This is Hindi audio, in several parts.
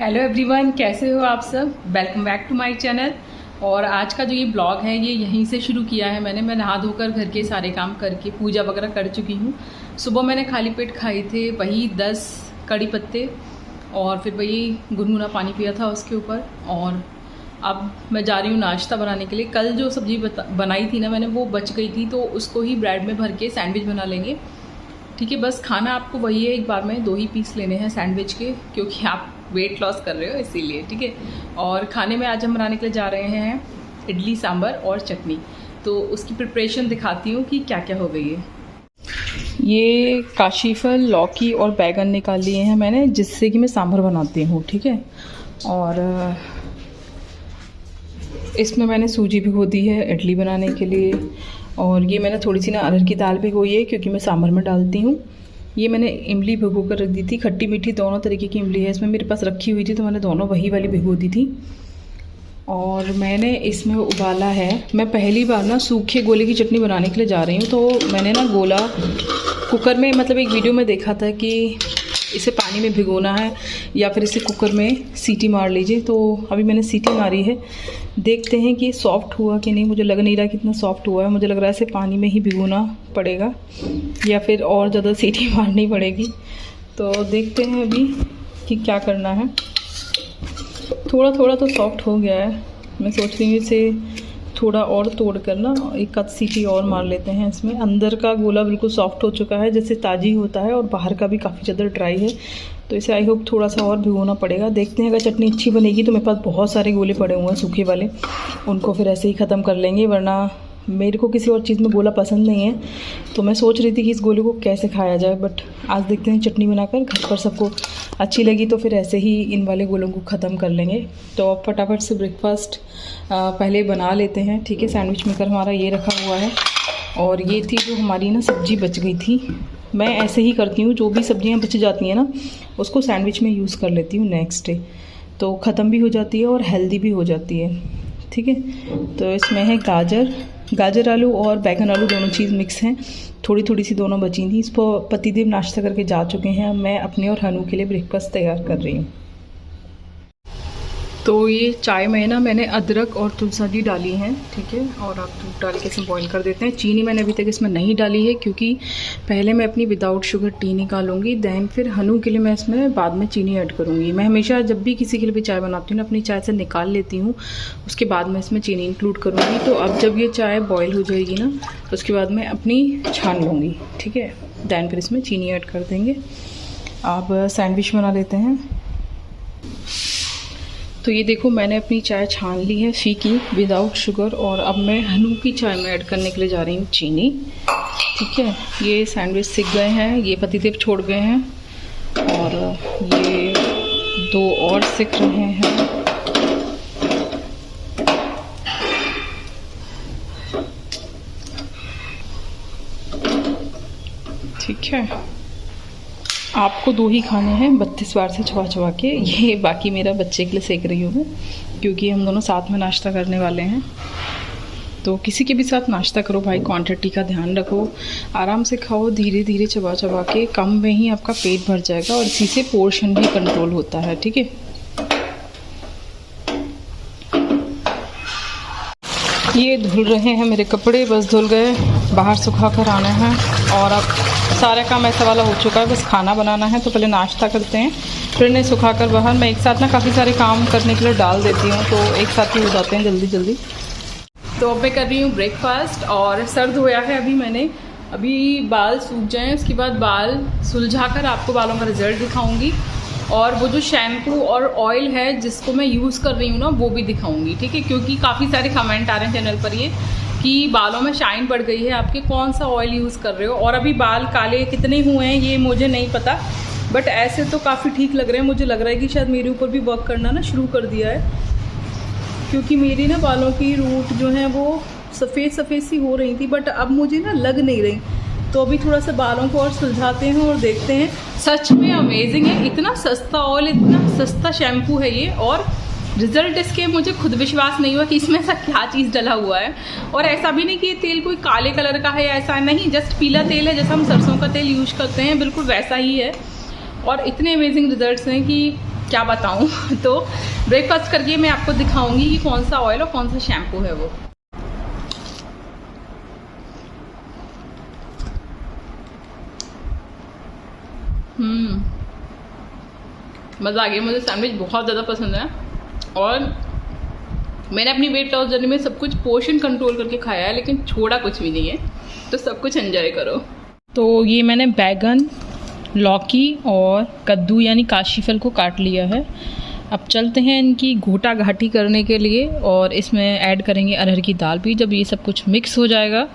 हेलो एवरीवन, कैसे हो आप सब। Welcome back to my channel. और आज का जो ये ब्लॉग है ये यहीं से शुरू किया है मैं नहा धोकर घर के सारे काम करके पूजा वगैरह कर चुकी हूँ। सुबह मैंने खाली पेट खाए थे वही 10 कड़ी पत्ते और फिर वही गुनगुना पानी पिया था उसके ऊपर। और अब मैं जा रही हूँ नाश्ता बनाने के लिए। कल जो सब्ज़ी बनाई थी ना मैंने, वो बच गई थी, तो उसको ही ब्रेड में भर के सैंडविच बना लेंगे। ठीक है, बस खाना आपको वही है, एक बार में 2 ही पीस लेने हैं सैंडविच के, क्योंकि आप वेट लॉस कर रहे हो इसीलिए। ठीक है, और खाने में आज हम बनाने के लिए जा रहे हैं इडली सांभर और चटनी। तो उसकी प्रिपरेशन दिखाती हूँ कि क्या क्या हो गई है। ये काशीफल, लौकी और बैगन निकाल लिए हैं मैंने, जिससे कि मैं सांभर बनाती हूँ। ठीक है, और इसमें मैंने सूजी भिगो दी है इडली बनाने के लिए। और ये मैंने थोड़ी सी ना अरहर की दाल भिगोई है, क्योंकि मैं सांभर में डालती हूँ। ये मैंने इमली भिगो कर रख दी थी, खट्टी मीठी दोनों तरीके की इमली है इसमें मेरे पास रखी हुई थी, तो मैंने दोनों वही वाली भिगो दी थी। और मैंने इसमें उबाला है। मैं पहली बार ना सूखे गोले की चटनी बनाने के लिए जा रही हूँ, तो मैंने ना गोला कुकर में, मतलब एक वीडियो में देखा था कि इसे पानी में भिगोना है या फिर इसे कुकर में सीटी मार लीजिए। तो अभी मैंने सीटी मारी है, देखते हैं कि सॉफ्ट हुआ कि नहीं। मुझे लग नहीं रहा कितना सॉफ्ट हुआ है, मुझे लग रहा है इसे पानी में ही भिगोना पड़ेगा या फिर और ज़्यादा सीटी मारनी पड़ेगी। तो देखते हैं अभी कि क्या करना है। थोड़ा थोड़ा तो सॉफ्ट हो गया है, मैं सोच रही हूँ इसे थोड़ा और तोड़ कर ना एक आध सीटी और मार लेते हैं इसमें। अंदर का गोला बिल्कुल सॉफ्ट हो चुका है, जैसे ताजी होता है, और बाहर का भी काफ़ी ज़्यादा ड्राई है। तो इसे आई होप थोड़ा सा और भिगोना पड़ेगा। देखते हैं अगर चटनी अच्छी बनेगी तो मेरे पास बहुत सारे गोले पड़े हुए हैं सूखे वाले, उनको फिर ऐसे ही ख़त्म कर लेंगे, वरना मेरे को किसी और चीज़ में गोला पसंद नहीं है। तो मैं सोच रही थी कि इस गोले को कैसे खाया जाए, बट आज देखते हैं चटनी बनाकर घर पर सबको अच्छी लगी तो फिर ऐसे ही इन वाले गोलों को ख़त्म कर लेंगे। तो अब फटाफट से ब्रेकफास्ट पहले बना लेते हैं। ठीक है, सैंडविच मेकर हमारा ये रखा हुआ है, और ये थी जो हमारी ना सब्ज़ी बच गई थी। मैं ऐसे ही करती हूँ, जो भी सब्जियाँ बच जाती हैं ना उसको सैंडविच में यूज़ कर लेती हूँ नेक्स्ट डे, तो ख़त्म भी हो जाती है और हेल्दी भी हो जाती है। ठीक है, तो इसमें है गाजर आलू और बैगन आलू, दोनों चीज़ मिक्स हैं। थोड़ी थोड़ी सी दोनों बची थी। इसको पतिदेव नाश्ता करके जा चुके हैं। अब मैं अपने और हनु के लिए ब्रेकफास्ट तैयार कर रही हूँ। तो ये चाय में ना मैंने अदरक और तुलसी डाली हैं। ठीक है, और आप दूध डाल के इसे बॉईल कर देते हैं। चीनी मैंने अभी तक इसमें नहीं डाली है, क्योंकि पहले मैं अपनी विदाउट शुगर टी निकालूंगी, दैन फिर हनु के लिए मैं इसमें बाद में चीनी ऐड करूँगी। मैं हमेशा जब भी किसी के लिए भी चाय बनाती हूँ ना, अपनी चाय से निकाल लेती हूँ, उसके बाद मैं इसमें चीनी इंक्लूड करूँगी। तो अब जब ये चाय बॉयल हो जाएगी ना, उसके बाद मैं अपनी छान लूँगी। ठीक है, दैन फिर इसमें चीनी ऐड कर देंगे। अब सैंडविच बना लेते हैं। तो ये देखो, मैंने अपनी चाय छान ली है फीकी विदाउट शुगर, और अब मैं हनु की चाय में ऐड करने के लिए जा रही हूँ चीनी। ठीक है, ये सैंडविच सिक गए हैं, ये पतिदेव छोड़ गए हैं, और ये 2 और सिक रहे हैं। ठीक है, आपको 2 ही खाने हैं 32 बार से चबा चबा के। ये बाकी मेरा बच्चे के लिए सेक रही हूँ मैं, क्योंकि हम दोनों साथ में नाश्ता करने वाले हैं। तो किसी के भी साथ नाश्ता करो भाई, क्वांटिटी का ध्यान रखो, आराम से खाओ, धीरे धीरे चबा चबा के। कम में ही आपका पेट भर जाएगा और इसी से पोर्शन भी कंट्रोल होता है। ठीक है, ये धुल रहे हैं मेरे कपड़े, बस धुल गए, बाहर सुखा कर आना है। और अब सारा काम ऐसा वाला हो चुका है, बस खाना बनाना है। तो पहले नाश्ता करते हैं, फिर इन्हें सुखा कर बाहर। मैं एक साथ ना काफ़ी सारे काम करने के लिए डाल देती हूँ, तो एक साथ ही हो जाते हैं जल्दी जल्दी। तो अब मैं कर रही हूँ ब्रेकफास्ट, और सर धोया है अभी मैंने। अभी बाल सूख जाएँ, उसके बाद बाल सुलझा कर आपको बालों का रिजल्ट दिखाऊँगी, और वो जो शैम्पू और ऑयल है जिसको मैं यूज़ कर रही हूँ ना, वो भी दिखाऊंगी। ठीक है, क्योंकि काफ़ी सारे कमेंट आ रहे हैं चैनल पर ये कि बालों में शाइन बढ़ गई है आपके, कौन सा ऑयल यूज़ कर रहे हो। और अभी बाल काले कितने हुए हैं ये मुझे नहीं पता, बट ऐसे तो काफ़ी ठीक लग रहे हैं। मुझे लग रहा है कि शायद मेरे ऊपर भी वर्क करना ना शुरू कर दिया है, क्योंकि मेरी ना बालों की रूट जो है वो सफ़ेद सफ़ेद सी हो रही थी, बट अब मुझे ना लग नहीं रही। तो अभी थोड़ा सा बालों को और सुलझाते हैं और देखते हैं। सच में अमेजिंग है, इतना सस्ता ऑयल, इतना सस्ता शैम्पू है ये, और रिजल्ट इसके मुझे खुद विश्वास नहीं हुआ कि इसमें ऐसा क्या चीज़ डला हुआ है। और ऐसा भी नहीं कि ये तेल कोई काले कलर का है, ऐसा नहीं, जस्ट पीला तेल है, जैसा हम सरसों का तेल यूज करते हैं, बिल्कुल वैसा ही है। और इतने अमेजिंग रिजल्ट्स हैं कि क्या बताऊँ। तो ब्रेकफास्ट करके मैं आपको दिखाऊंगी कि कौन सा ऑयल और कौन सा शैम्पू है वो। मज़ा आ गया। मुझे सैंडविच बहुत ज़्यादा पसंद है और मैंने अपनी वेट लॉस जर्नी में सब कुछ पोर्शन कंट्रोल करके खाया है, लेकिन छोड़ा कुछ भी नहीं है। तो सब कुछ एंजॉय करो। तो ये मैंने बैगन, लौकी और कद्दू यानी काशी फल को काट लिया है। अब चलते हैं इनकी घोटा घाटी करने के लिए और इसमें ऐड करेंगे अरहर की दाल भी। जब ये सब कुछ मिक्स हो जाएगा,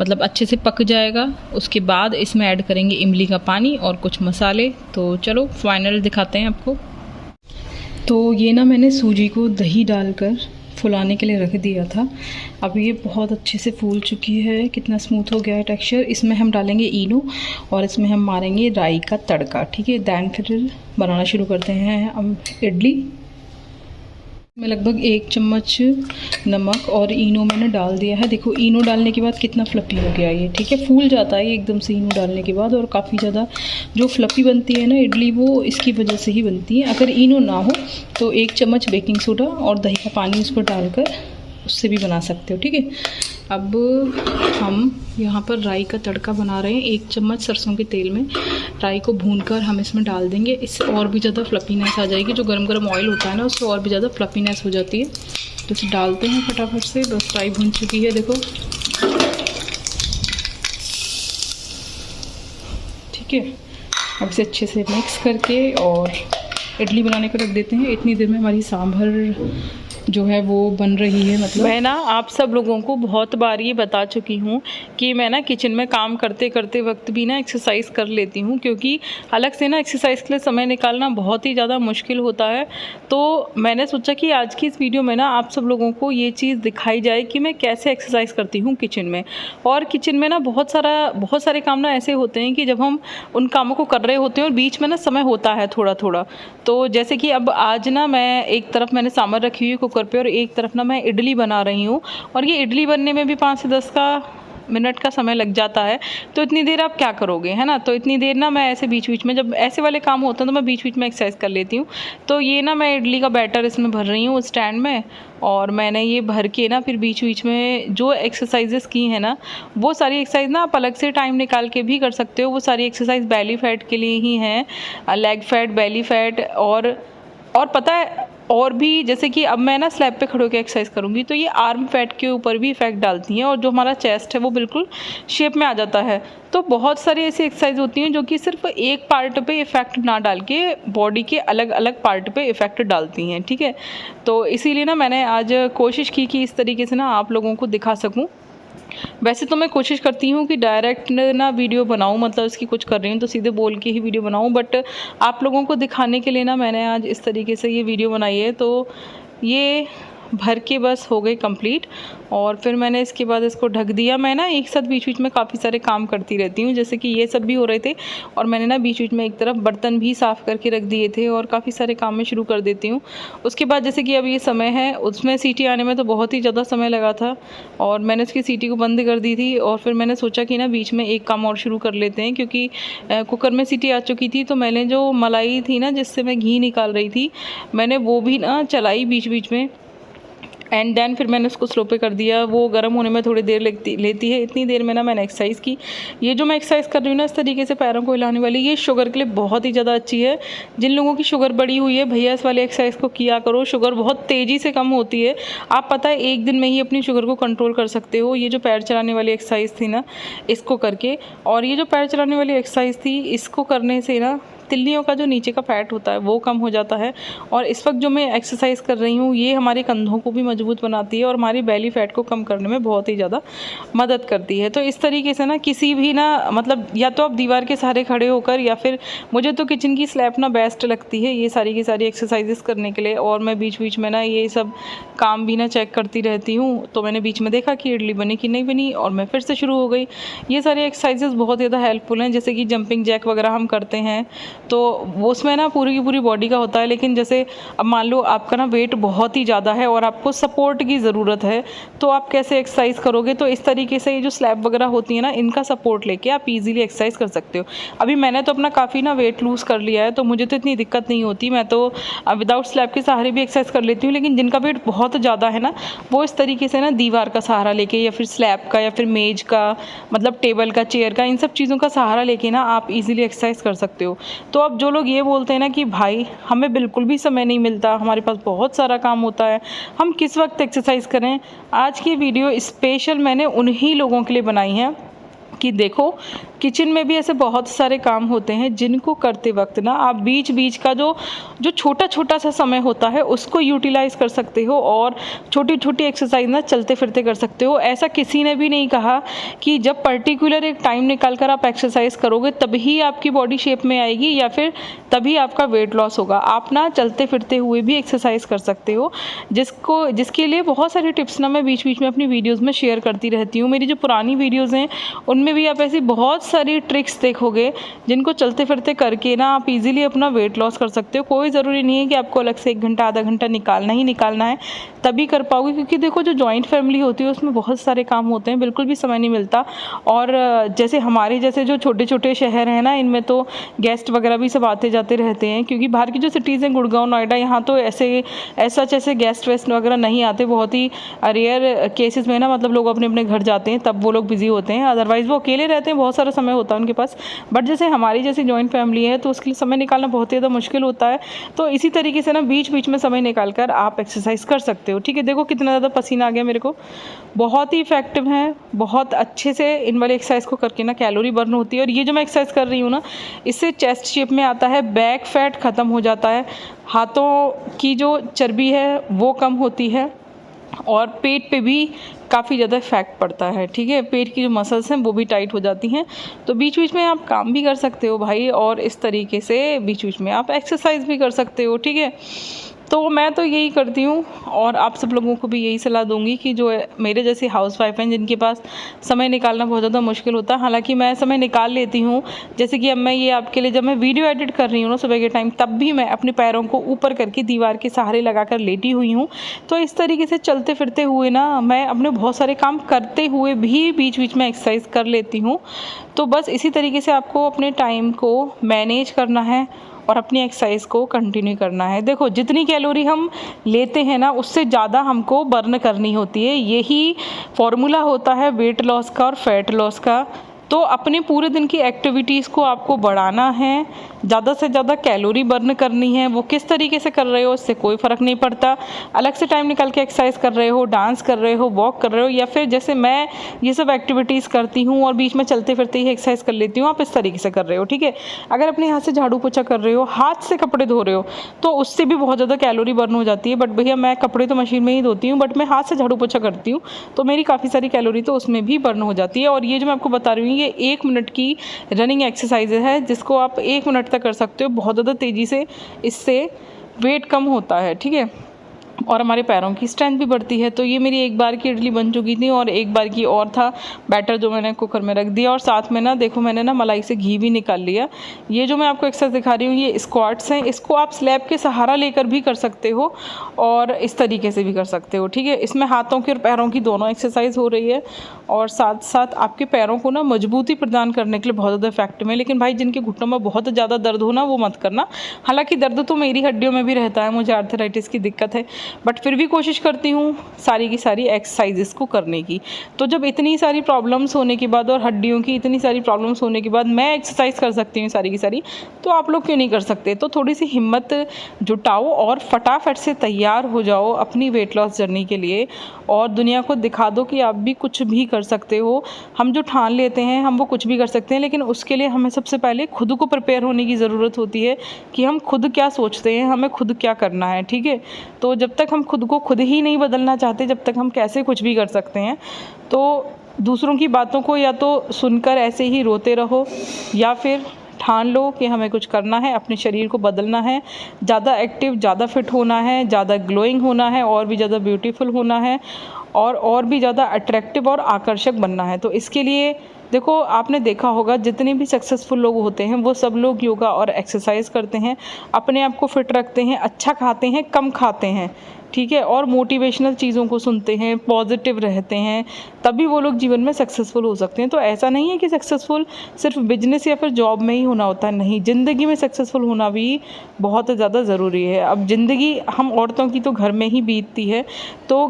मतलब अच्छे से पक जाएगा, उसके बाद इसमें ऐड करेंगे इमली का पानी और कुछ मसाले। तो चलो फाइनल दिखाते हैं आपको। तो ये ना मैंने सूजी को दही डालकर फुलाने के लिए रख दिया था। अब ये बहुत अच्छे से फूल चुकी है, कितना स्मूथ हो गया है टेक्सचर। इसमें हम डालेंगे इनो और इसमें हम मारेंगे राई का तड़का, ठीक है। दैन फिर बनाना शुरू करते हैं हम इडली। मैं लगभग 1 चम्मच नमक और इनो मैंने डाल दिया है। देखो इनो डालने के बाद कितना फ्लफ़ी हो गया ये, ठीक है। फूल जाता है एकदम से इनो डालने के बाद और काफ़ी ज़्यादा जो फ्लफ़ी बनती है ना इडली, वो इसकी वजह से ही बनती है। अगर इनो ना हो तो 1 चम्मच बेकिंग सोडा और दही का पानी उसको डालकर उससे भी बना सकते हो, ठीक है। अब हम यहाँ पर राई का तड़का बना रहे हैं। 1 चम्मच सरसों के तेल में राई को भूनकर हम इसमें डाल देंगे। इससे और भी ज़्यादा फ्लफीनेस आ जाएगी। जो गरम गरम ऑयल होता है ना, उससे और भी ज़्यादा फ्लफीनेस हो जाती है। तो इसे डालते हैं फटाफट से। बस राई भून चुकी है, देखो, ठीक है। अब इसे अच्छे से मिक्स करके और इडली बनाने को रख देते हैं। इतनी देर में हमारी सांभर जो है वो बन रही है। मतलब मैं ना आप सब लोगों को बहुत बार ये बता चुकी हूँ कि मैं ना किचन में काम करते करते वक्त भी ना एक्सरसाइज कर लेती हूँ, क्योंकि अलग से ना एक्सरसाइज के लिए समय निकालना बहुत ही ज़्यादा मुश्किल होता है। तो मैंने सोचा कि आज की इस वीडियो में ना आप सब लोगों को ये चीज़ दिखाई जाए कि मैं कैसे एक्सरसाइज करती हूँ किचन में। और किचन में ना बहुत सारे काम ना ऐसे होते हैं कि जब हम उन कामों को कर रहे होते हैं और बीच में ना समय होता है थोड़ा थोड़ा। तो जैसे कि अब आज ना मैं एक तरफ मैंने सांभर रखी हुई है कुकर पे और एक तरफ ना मैं इडली बना रही हूँ। और ये इडली बनने में भी 5 से 10 मिनट का समय लग जाता है। तो इतनी देर आप क्या करोगे, है ना। तो इतनी देर ना मैं ऐसे बीच बीच में, जब ऐसे वाले काम होते हैं तो मैं बीच बीच में एक्सरसाइज कर लेती हूँ। तो ये ना मैं इडली का बैटर इसमें भर रही हूँ स्टैंड में, और मैंने ये भर के ना फिर बीच बीच में जो एक्सरसाइजेस की हैं ना, वो सारी एक्सरसाइज ना आप अलग से टाइम निकाल के भी कर सकते हो। वो सारी एक्सरसाइज बेली फैट के लिए ही हैं, लेग फैट, बेली फैट और पता है और भी। जैसे कि अब मैं ना स्लैब पे खड़े होकर एक्सरसाइज करूँगी तो ये आर्म फैट के ऊपर भी इफेक्ट डालती हैं और जो हमारा चेस्ट है वो बिल्कुल शेप में आ जाता है। तो बहुत सारी ऐसी एक्सरसाइज होती हैं जो कि सिर्फ एक पार्ट पे इफेक्ट ना डाल के बॉडी के अलग अलग पार्ट पे इफेक्ट डालती हैं, ठीक है। तो इसीलिए ना मैंने आज कोशिश की कि इस तरीके से ना आप लोगों को दिखा सकूँ। वैसे तो मैं कोशिश करती हूँ कि डायरेक्ट ना वीडियो बनाऊँ, मतलब इसकी कुछ कर रही हूँ तो सीधे बोल के ही वीडियो बनाऊँ, बट आप लोगों को दिखाने के लिए ना मैंने आज इस तरीके से ये वीडियो बनाई है। तो ये भर के बस हो गई कंप्लीट और फिर मैंने इसके बाद इसको ढक दिया। मैं ना एक साथ बीच बीच में काफ़ी सारे काम करती रहती हूँ, जैसे कि ये सब भी हो रहे थे और मैंने ना बीच बीच में एक तरफ बर्तन भी साफ़ करके रख दिए थे और काफ़ी सारे काम में शुरू कर देती हूँ। उसके बाद जैसे कि अब ये समय है, उसमें सीटी आने में तो बहुत ही ज़्यादा समय लगा था और मैंने उसकी सीटी को बंद कर दी थी। और फिर मैंने सोचा कि ना बीच में एक काम और शुरू कर लेते हैं, क्योंकि कुकर में सीटी आ चुकी थी। तो मैंने जो मलाई थी ना जिससे मैं घी निकाल रही थी, मैंने वो भी ना चलाई बीच बीच में एंड देन फिर मैंने उसको स्लो पे कर दिया। वो गर्म होने में थोड़ी देर लेती है। इतनी देर में ना मैंने एक्सरसाइज की। ये जो मैं एक्सरसाइज कर रही हूँ ना इस तरीके से पैरों को हिलाने वाली, ये शुगर के लिए बहुत ही ज़्यादा अच्छी है। जिन लोगों की शुगर बढ़ी हुई है भैया इस वाली एक्सरसाइज को किया करो। शुगर बहुत तेज़ी से कम होती है। आप पता है 1 दिन में ही अपनी शुगर को कंट्रोल कर सकते हो। ये जो पैर चलाने वाली एक्सरसाइज थी ना इसको करके, और ये जो पैर चलाने वाली एक्सरसाइज थी इसको करने से ना तिल्लियों का जो नीचे का फैट होता है वो कम हो जाता है। और इस वक्त जो मैं एक्सरसाइज कर रही हूँ ये हमारे कंधों को भी मजबूत बनाती है और हमारी बेली फैट को कम करने में बहुत ही ज़्यादा मदद करती है। तो इस तरीके से ना किसी भी ना मतलब या तो आप दीवार के सहारे खड़े होकर, या फिर मुझे तो किचन की स्लैब ना बेस्ट लगती है ये सारी की सारी एक्सरसाइजेस करने के लिए। और मैं बीच बीच में ना ये सब काम भी ना चेक करती रहती हूँ। तो मैंने बीच में देखा कि इडली बनी कि नहीं बनी और मैं फिर से शुरू हो गई। ये सारी एक्सरसाइजेस बहुत ज़्यादा हेल्पफुल हैं, जैसे कि जंपिंग जैक वगैरह हम करते हैं तो वो उसमें ना पूरी की पूरी बॉडी का होता है। लेकिन जैसे अब मान लो आपका ना वेट बहुत ही ज़्यादा है और आपको सपोर्ट की ज़रूरत है, तो आप कैसे एक्सरसाइज करोगे? तो इस तरीके से ये जो स्लैब वगैरह होती है ना, इनका सपोर्ट लेके आप इजीली एक्सरसाइज कर सकते हो। अभी मैंने तो अपना काफ़ी ना वेट लूज़ कर लिया है, तो मुझे तो इतनी दिक्कत नहीं होती, मैं तो विदाउट स्लैब के सहारे भी एक्सरसाइज कर लेती हूँ। लेकिन जिनका वेट बहुत ज़्यादा है ना, वो इस तरीके से ना दीवार का सहारा लेके या फिर स्लैब का या फिर मेज का, मतलब टेबल का, चेयर का, इन सब चीज़ों का सहारा लेके ना आप इजीली एक्सरसाइज कर सकते हो। तो अब जो लोग ये बोलते हैं ना कि भाई हमें बिल्कुल भी समय नहीं मिलता, हमारे पास बहुत सारा काम होता है, हम किस वक्त एक्सरसाइज करें, आज की वीडियो स्पेशल मैंने उन्हीं लोगों के लिए बनाई है कि देखो किचन में भी ऐसे बहुत सारे काम होते हैं जिनको करते वक्त ना आप बीच बीच का जो छोटा छोटा सा समय होता है उसको यूटिलाइज कर सकते हो और छोटी छोटी एक्सरसाइज ना चलते फिरते कर सकते हो। ऐसा किसी ने भी नहीं कहा कि जब पर्टिकुलर एक टाइम निकाल कर आप एक्सरसाइज करोगे तभी आपकी बॉडी शेप में आएगी या फिर तभी आपका वेट लॉस होगा। आप ना चलते फिरते हुए भी एक्सरसाइज कर सकते हो, जिसके लिए बहुत सारी टिप्स ना मैं बीच बीच में अपनी वीडियोज़ में शेयर करती रहती हूँ। मेरी जो पुरानी वीडियोज़ हैं उनमें भी आप ऐसी बहुत सारी ट्रिक्स देखोगे जिनको चलते फिरते करके ना आप इजीली अपना वेट लॉस कर सकते हो। कोई ज़रूरी नहीं है कि आपको अलग से 1 घंटा आधा घंटा निकालना है तभी कर पाओगे, क्योंकि देखो जो जॉइंट फैमिली होती है उसमें बहुत सारे काम होते हैं, बिल्कुल भी समय नहीं मिलता। और जैसे हमारे जैसे जो छोटे छोटे शहर हैं ना, इनमें तो गेस्ट वगैरह भी सब आते जाते रहते हैं, क्योंकि बाहर की जो सिटीज़ हैं गुड़गांव, नोएडा, यहाँ तो ऐसे गेस्ट वेस्ट वगैरह नहीं आते। बहुत ही रेयर केसेस में ना मतलब लोग अपने अपने घर जाते हैं तब वो लोग बिजी होते हैं, अदरवाइज़ वो अकेले रहते हैं, बहुत सारा समय होता है उनके पास। बट जैसे हमारी जैसी जॉइंट फैमिली है तो उसके लिए समय निकालना बहुत ही ज़्यादा मुश्किल होता है। तो इसी तरीके से ना बीच बीच में समय निकाल कर आप एक्सरसाइज कर सकते हो। ठीक है, देखो कितना ज़्यादा पसीना आ गया मेरे को। बहुत ही इफेक्टिव है, बहुत अच्छे से इन वाली एक्सरसाइज को करके ना कैलोरी बर्न होती है। और ये जो मैं एक्सरसाइज कर रही हूँ ना, इससे चेस्ट शेप में आता है, बैक फैट ख़त्म हो जाता है, हाथों की जो चर्बी है वो कम होती है और पेट पे भी काफ़ी ज़्यादा इफेक्ट पड़ता है। ठीक है, पेट की जो मसल्स हैं वो भी टाइट हो जाती हैं। तो बीच बीच में आप काम भी कर सकते हो भाई, और इस तरीके से बीच बीच में आप एक्सरसाइज भी कर सकते हो। ठीक है, तो मैं तो यही करती हूँ और आप सब लोगों को भी यही सलाह दूंगी कि जो मेरे जैसे हाउसवाइफ हैं जिनके पास समय निकालना बहुत ज़्यादा मुश्किल होता है, हालांकि मैं समय निकाल लेती हूँ। जैसे कि अब मैं ये आपके लिए जब मैं वीडियो एडिट कर रही हूँ ना सुबह के टाइम, तब भी मैं अपने पैरों को ऊपर करके दीवार के सहारे लगाकर लेटी हुई हूँ। तो इस तरीके से चलते फिरते हुए ना मैं अपने बहुत सारे काम करते हुए भी बीच बीच में एक्सरसाइज कर लेती हूँ। तो बस इसी तरीके से आपको अपने टाइम को मैनेज करना है और अपनी एक्सरसाइज को कंटिन्यू करना है। देखो जितनी कैलोरी हम लेते हैं ना उससे ज़्यादा हमको बर्न करनी होती है, यही फॉर्मूला होता है वेट लॉस का और फैट लॉस का। तो अपने पूरे दिन की एक्टिविटीज़ को आपको बढ़ाना है, ज़्यादा से ज़्यादा कैलोरी बर्न करनी है। वो किस तरीके से कर रहे हो इससे कोई फ़र्क नहीं पड़ता, अलग से टाइम निकाल के एक्सरसाइज कर रहे हो, डांस कर रहे हो, वॉक कर रहे हो, या फिर जैसे मैं ये सब एक्टिविटीज़ करती हूँ और बीच में चलते फिरते ही एक्सरसाइज कर लेती हूँ, आप इस तरीके से कर रहे हो। ठीक है, अगर अपने हाथ से झाड़ू पोछा कर रहे हो, हाथ से कपड़े धो रहे हो, तो उससे भी बहुत ज़्यादा कैलोरी बर्न हो जाती है। बट भैया मैं कपड़े तो मशीन में ही धोती हूँ, बट मैं हाथ से झाड़ू पोछा करती हूँ तो मेरी काफ़ी सारी कैलोरी तो उसमें भी बर्न हो जाती है। और ये जो मैं आपको बता रही हूँ ये 1 मिनट की रनिंग एक्सरसाइज है जिसको आप 1 मिनट तक कर सकते हो। बहुत ज़्यादा तेज़ी से इससे वेट कम होता है। ठीक है, और हमारे पैरों की स्ट्रेंथ भी बढ़ती है। तो ये मेरी 1 बार की इडली बन चुकी थी और 1 बार की और था बैटर जो मैंने कुकर में रख दिया, और साथ में ना देखो मैंने ना मलाई से घी भी निकाल लिया। ये जो मैं आपको एक्सरसाइज दिखा रही हूँ ये स्क्वाट्स हैं, इसको आप स्लैब के सहारा लेकर भी कर सकते हो और इस तरीके से भी कर सकते हो। ठीक है, इसमें हाथों की और पैरों की दोनों एक्सरसाइज हो रही है और साथ साथ आपके पैरों को ना मजबूती प्रदान करने के लिए बहुत ज़्यादा इफेक्टिव है। लेकिन भाई जिनके घुटनों में बहुत ज़्यादा दर्द हो ना वो मत करना, हालांकि दर्द तो मेरी हड्डियों में भी रहता है, मुझे आर्थराइटिस की दिक्कत है, बट फिर भी कोशिश करती हूँ सारी की सारी एक्सरसाइजेस को करने की। तो जब इतनी सारी प्रॉब्लम्स होने के बाद और हड्डियों की इतनी सारी प्रॉब्लम्स होने के बाद मैं एक्सरसाइज कर सकती हूँ सारी की सारी, तो आप लोग क्यों नहीं कर सकते? तो थोड़ी सी हिम्मत जुटाओ और फटाफट से तैयार हो जाओ अपनी वेट लॉस जर्नी के लिए और दुनिया को दिखा दो कि आप भी कुछ भी कर सकते हो। हम जो ठान लेते हैं हम वो कुछ भी कर सकते हैं, लेकिन उसके लिए हमें सबसे पहले खुद को प्रिपेयर होने की ज़रूरत होती है कि हम खुद क्या सोचते हैं, हमें खुद क्या करना है। ठीक है, तो जब तक हम खुद को खुद ही नहीं बदलना चाहते जब तक हम कैसे कुछ भी कर सकते हैं? तो दूसरों की बातों को या तो सुनकर ऐसे ही रोते रहो या फिर ठान लो कि हमें कुछ करना है, अपने शरीर को बदलना है, ज़्यादा एक्टिव, ज़्यादा फिट होना है, ज़्यादा ग्लोइंग होना है, और भी ज़्यादा ब्यूटीफुल होना है और भी ज़्यादा अट्रैक्टिव और आकर्षक बनना है। तो इसके लिए देखो आपने देखा होगा जितने भी सक्सेसफुल लोग होते हैं वो सब लोग योगा और एक्सरसाइज करते हैं, अपने आप को फिट रखते हैं, अच्छा खाते हैं, कम खाते हैं, ठीक है, और मोटिवेशनल चीज़ों को सुनते हैं, पॉजिटिव रहते हैं, तभी वो लोग जीवन में सक्सेसफुल हो सकते हैं। तो ऐसा नहीं है कि सक्सेसफुल सिर्फ बिजनेस या फिर जॉब में ही होना होता है, नहीं, ज़िंदगी में सक्सेसफुल होना भी बहुत ज़्यादा ज़रूरी है। अब ज़िंदगी हम औरतों की तो घर में ही बीतती है, तो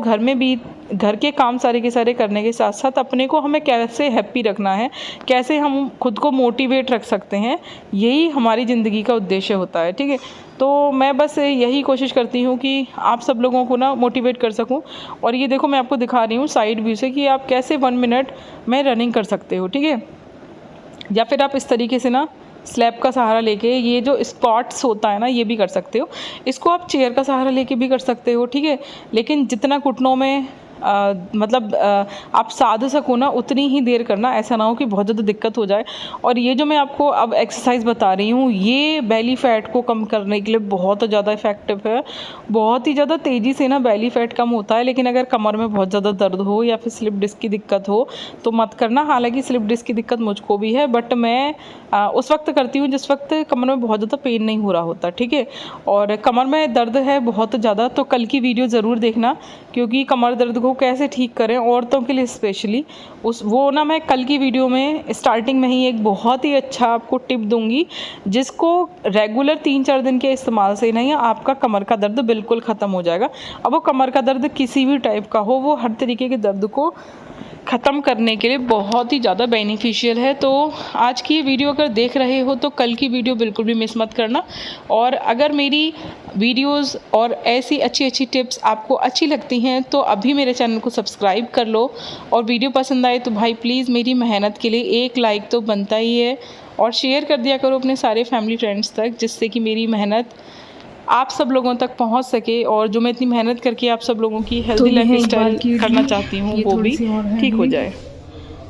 घर के काम सारे के सारे करने के साथ साथ अपने को हमें कैसे हैप्पी रखना है, कैसे हम खुद को मोटिवेट रख सकते हैं, यही हमारी ज़िंदगी का उद्देश्य होता है, ठीक है। तो मैं बस यही कोशिश करती हूँ कि आप सब लोगों को ना मोटिवेट कर सकूँ। और ये देखो मैं आपको दिखा रही हूँ साइड व्यू से कि आप कैसे 1 मिनट में रनिंग कर सकते हो, ठीक है। या फिर आप इस तरीके से ना स्लैब का सहारा लेके ये जो स्क्वाट्स होता है ना ये भी कर सकते हो। इसको आप चेयर का सहारा लेके भी कर सकते हो, ठीक है। लेकिन जितना घुटनों में आप साध सको ना उतनी ही देर करना, ऐसा ना हो कि बहुत ज़्यादा दिक्कत हो जाए। और ये जो मैं आपको अब एक्सरसाइज बता रही हूँ ये बेली फैट को कम करने के लिए बहुत ज़्यादा इफेक्टिव है। बहुत ही ज़्यादा तेज़ी से ना बेली फैट कम होता है। लेकिन अगर कमर में बहुत ज़्यादा दर्द हो या फिर स्लिप डिस्क की दिक्कत हो तो मत करना। हालांकि स्लिप डिस्क की दिक्कत मुझको भी है, बट मैं उस वक्त करती हूँ जिस वक्त कमर में बहुत ज़्यादा पेन नहीं हो रहा होता, ठीक है। और कमर में दर्द है बहुत ज़्यादा तो कल की वीडियो ज़रूर देखना, क्योंकि कमर दर्द को कैसे ठीक करें औरतों के लिए स्पेशली वो ना मैं कल की वीडियो में स्टार्टिंग में ही एक बहुत ही अच्छा आपको टिप दूंगी, जिसको रेगुलर 3-4 दिन के इस्तेमाल से नहीं आपका कमर का दर्द बिल्कुल ख़त्म हो जाएगा। अब वो कमर का दर्द किसी भी टाइप का हो, वो हर तरीके के दर्द को ख़त्म करने के लिए बहुत ही ज़्यादा बेनिफिशियल है। तो आज की ये वीडियो अगर देख रहे हो तो कल की वीडियो बिल्कुल भी मिस मत करना। और अगर मेरी वीडियोस और ऐसी अच्छी अच्छी टिप्स आपको अच्छी लगती हैं तो अभी मेरे चैनल को सब्सक्राइब कर लो। और वीडियो पसंद आए तो भाई प्लीज़ मेरी मेहनत के लिए एक लाइक तो बनता ही है, और शेयर कर दिया करो अपने सारे फैमिली फ्रेंड्स तक, जिससे कि मेरी मेहनत आप सब लोगों तक पहुंच सके और जो मैं इतनी मेहनत करके आप सब लोगों की हेल्दी लाइफ स्टाइल करना चाहती हूँ वो भी ठीक हो जाए।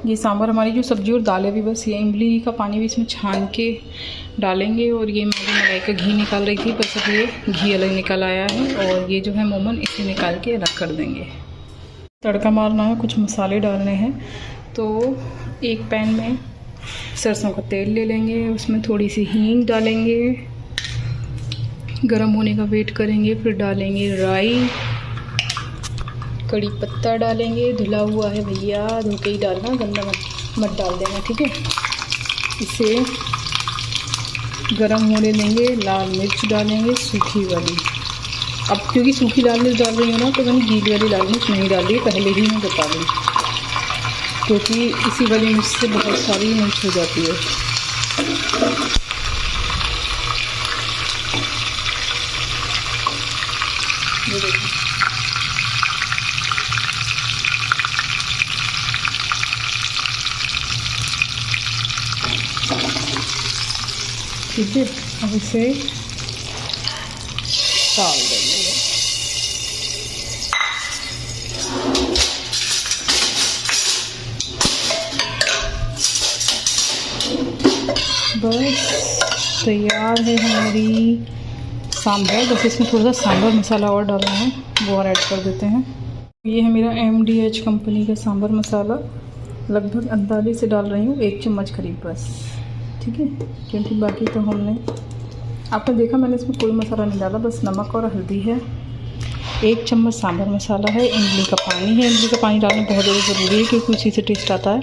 ये सांभर हमारी जो सब्जी और दालें भी बस ये इमली का पानी भी इसमें छान के डालेंगे। और ये मैं मलाई का घी निकाल रही थी, बस अब ये घी अलग निकल आया है। और ये जो है मोमन इसे निकाल के अलग कर देंगे। तड़का मारना है, कुछ मसाले डालने हैं। तो एक पैन में सरसों का तेल ले लेंगे, उसमें थोड़ी सी हींग डालेंगे, गरम होने का वेट करेंगे, फिर डालेंगे राई, कड़ी पत्ता डालेंगे, धुला हुआ है भैया, धो के ही डालना, गंदा मत डाल देना, ठीक है। इसे गरम होने देंगे। लाल मिर्च डालेंगे सूखी वाली। अब क्योंकि सूखी लाल मिर्च डाल रही हूँ ना तो मैंने गीली वाली लाल मिर्च नहीं डाली, पहले ही मैं बता दूँ, क्योंकि इसी वाली मिर्च से बहुत सारी मिर्च हो जाती है। ये देखिए ठीक है। अब इसे डाल देंगे। बस तैयार है हमारी सांभर। बस इसमें थोड़ा सा सांभर मसाला और डालना है, वो और ऐड कर देते हैं। ये है मेरा MDH कंपनी का सांभर मसाला, लगभग अंदाजे से डाल रही हूँ 1 चम्मच करीब बस, ठीक है। क्योंकि बाकी तो आपने देखा मैंने इसमें कोई मसाला नहीं डाला, बस नमक और हल्दी है। 1 चम्मच सांभर मसाला है, इमली का पानी है। इमली का पानी डालना बहुत ज़्यादा ज़रूरी है क्योंकि उसी से टेस्ट आता है।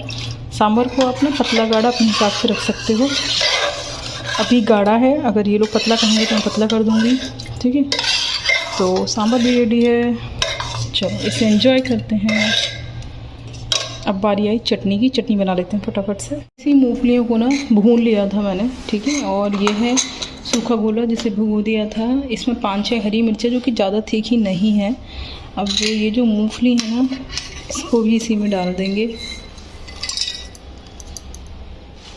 सांभर को आप ना पतला गाढ़ा अपने हिसाब से रख सकते हो। अभी गाढ़ा है, अगर ये लोग पतला कहेंगे तो मैं पतला कर दूँगी, ठीक है। तो सांभर भी रेडी है, चलो इसे एंजॉय करते हैं। अब बारी आई चटनी की, चटनी बना लेते हैं फटाफट से। इसी मूंगफलियों को ना भून लिया था मैंने, ठीक है। और ये है सूखा गोला जिसे भिगो दिया था। इसमें 5-6 हरी मिर्चें जो कि ज़्यादा तीखी नहीं है। अब ये जो मूंगफली है ना इसको भी इसी में डाल देंगे।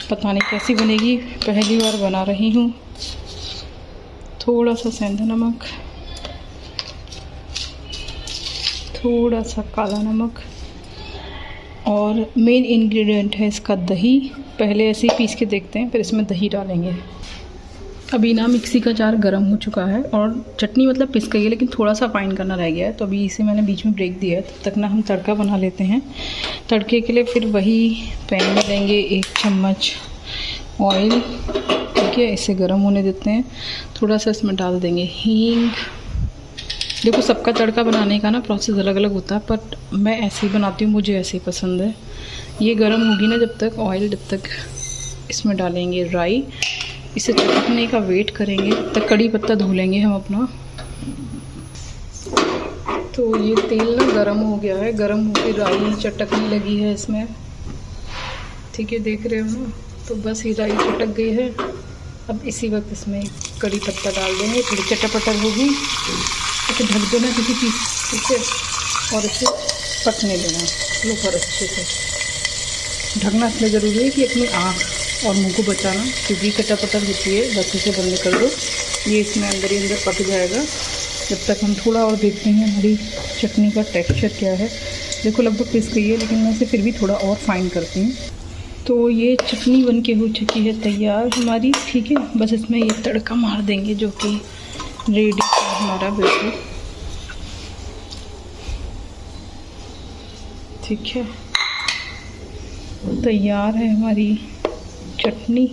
पता नहीं कैसी बनेगी, पहली बार बना रही हूँ। थोड़ा सा सेंधा नमक, थोड़ा सा काला नमक, और मेन इंग्रेडिएंट है इसका दही। पहले ऐसे ही पीस के देखते हैं, फिर इसमें दही डालेंगे। अभी ना मिक्सी का जार गर्म हो चुका है और चटनी मतलब पिस गई है, लेकिन थोड़ा सा फाइन करना रह गया है। तो अभी इसे मैंने बीच में ब्रेक दिया है। तब तक ना हम तड़का बना लेते हैं। तड़के के लिए फिर वही पैन में लेंगे 1 चम्मच ऑयल, ठीक है। इसे गर्म होने देते हैं। थोड़ा सा इसमें डाल देंगे हींग। देखो सबका तड़का बनाने का ना प्रोसेस अलग अलग होता है, बट मैं ऐसे ही बनाती हूँ, मुझे ऐसे ही पसंद है। ये गर्म होगी ना जब तक ऑयल, जब तक इसमें डालेंगे राई। इसे चटकने का वेट करेंगे, तब तक कड़ी पत्ता धो लेंगे हम अपना। तो ये तेल ना गरम हो गया है, गरम होकर राई चटकने लगी है इसमें, ठीक है, देख रहे हो ना। तो बस ये राई चटक गई है। अब इसी वक्त इसमें कड़ी पत्ता डाल देंगे, थोड़ी चटर-पटर होगी। इसे ढक देना किसी चीज़, ठीक है, और इसे पकने देना लो पर अच्छे से। ढकना इसलिए ज़रूरी है कि अपनी आँख और मुंह को बचाना, क्योंकि चटर-पटर होती है। बस इसे बंद कर दो, ये इसमें अंदर ही अंदर पक जाएगा। जब तक हम थोड़ा और देखते हैं हमारी चटनी का टेक्सचर क्या है। देखो लगभग पिस गई है, लेकिन मैं इसे फिर भी थोड़ा और फाइन करती हूँ। तो ये चटनी बन के हो चुकी है तैयार हमारी, ठीक है। बस इसमें ये तड़का मार देंगे जो कि रेडी है हमारा बिल्कुल, ठीक है। तैयार है हमारी चटनी।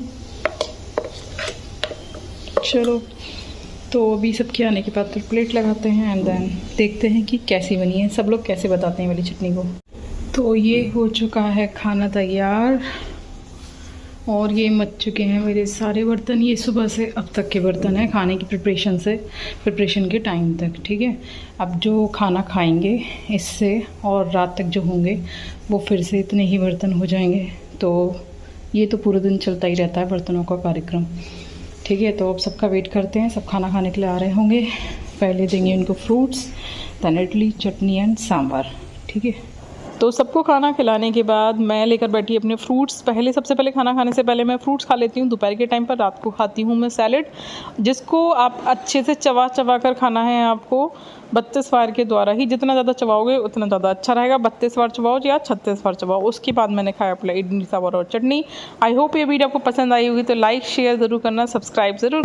चलो, तो अभी सबके आने के बाद फिर प्लेट लगाते हैं एंड देन देखते हैं कि कैसी बनी है। सब लोग कैसे बताते हैं वाली चटनी को। तो ये हो चुका है खाना तैयार और ये मच चुके हैं मेरे सारे बर्तन। ये सुबह से अब तक के बर्तन हैं, खाने की प्रिपरेशन के टाइम तक, ठीक है। अब जो खाना खाएंगे इससे और रात तक जो होंगे वो फिर से इतने ही बर्तन हो जाएंगे। तो ये तो पूरे दिन चलता ही रहता है बर्तनों का कार्यक्रम, ठीक है। तो अब सबका वेट करते हैं, सब खाना खाने के लिए आ रहे होंगे। पहले देंगे उनको fruits, then idli, chutney and sambar, ठीक है। तो सबको खाना खिलाने के बाद मैं लेकर बैठी अपने फ्रूट्स। सबसे पहले खाना खाने से पहले मैं फ्रूट्स खा लेती हूँ दोपहर के टाइम पर। रात को खाती हूँ मैं सैलेड, जिसको आप अच्छे से चबा कर खाना है आपको 32 बार के द्वारा ही। जितना ज़्यादा चबाओगे उतना ज़्यादा अच्छा रहेगा। 32 बार चबाओ या 36 बार चबाओ। उसके बाद मैंने खाया अपना इडली सांभर और चटनी। आई होप ये वीडियो आपको पसंद आई होगी, तो लाइक शेयर ज़रूर करना, सब्सक्राइब ज़रूर